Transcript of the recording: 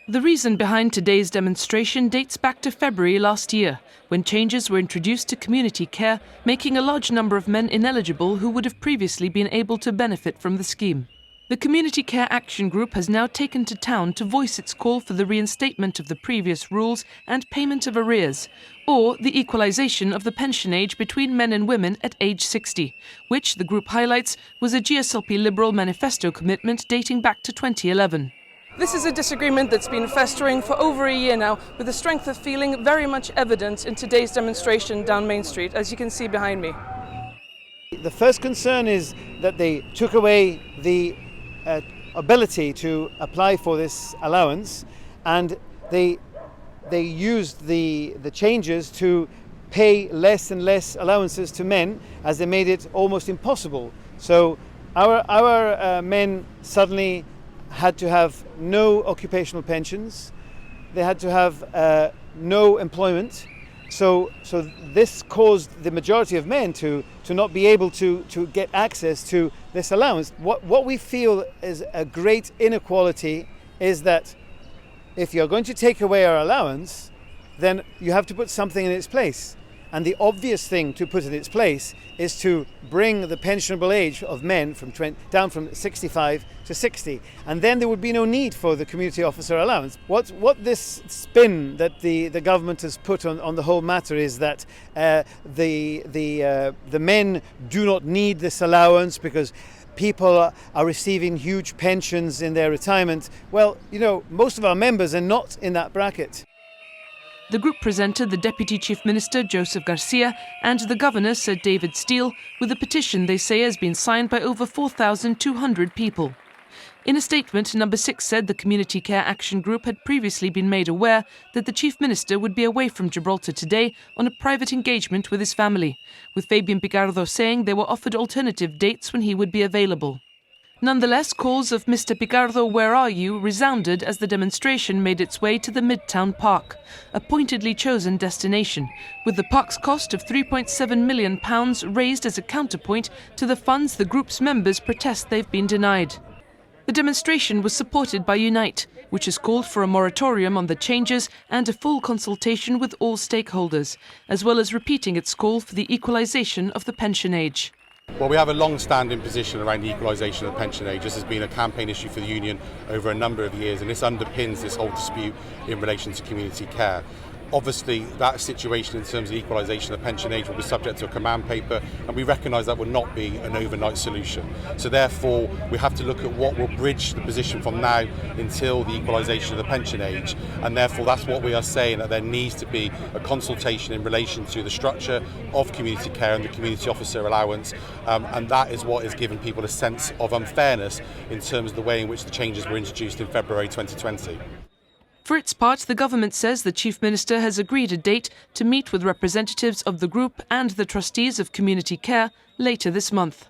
The reason behind today's demonstration dates back to February last year, when changes were introduced to community care, making a large number of men ineligible who would have previously been able to benefit from the scheme. The Community Care Action Group has now taken to town to voice its call for the reinstatement of the previous rules and payment of arrears, or the equalisation of the pension age between men and women at age 60, which, the group highlights, was a GSLP Liberal manifesto commitment dating back to 2011. This is a disagreement that's been festering for over a year now, with the strength of feeling very much evident in today's demonstration down Main Street, as you can see behind me. The first concern is that they took away the ability to apply for this allowance, and they used the changes to pay less and less allowances to men, as they made it almost impossible. So our men suddenly had to have no occupational pensions, they had to have no employment. So this caused the majority of men to not be able to get access to this allowance. What we feel is a great inequality is that if you're going to take away our allowance, then you have to put something in its place. And the obvious thing to put in its place is to bring the pensionable age of men down from 65 to 60. And then there would be no need for the community officer allowance. What this spin that the government has put on the whole matter is that the men do not need this allowance because people are receiving huge pensions in their retirement. Well, you know, most of our members are not in that bracket. The group presented the Deputy Chief Minister, Joseph Garcia, and the Governor, Sir David Steele, with a petition they say has been signed by over 4,200 people. In a statement, Number 6 said the Community Care Action Group had previously been made aware that the Chief Minister would be away from Gibraltar today on a private engagement with his family, with Fabian Picardo saying they were offered alternative dates when he would be available. Nonetheless, calls of "Mr. Picardo, where are you?" resounded as the demonstration made its way to the MidTown Park, a pointedly chosen destination, with the park's cost of £3.7 million raised as a counterpoint to the funds the group's members protest they've been denied. The demonstration was supported by Unite, which has called for a moratorium on the changes and a full consultation with all stakeholders, as well as repeating its call for the equalisation of the pension age. Well, we have a long-standing position around the equalisation of the pension age. This has been a campaign issue for the union over a number of years, and this underpins this whole dispute in relation to community care. Obviously, that situation in terms of equalisation of the pension age will be subject to a command paper, and we recognise that will not be an overnight solution. So therefore, we have to look at what will bridge the position from now until the equalisation of the pension age, and therefore that's what we are saying, that there needs to be a consultation in relation to the structure of community care and the community officer allowance, and that is what has given people a sense of unfairness in terms of the way in which the changes were introduced in February 2020. For its part, the government says the Chief Minister has agreed a date to meet with representatives of the group and the trustees of community care later this month.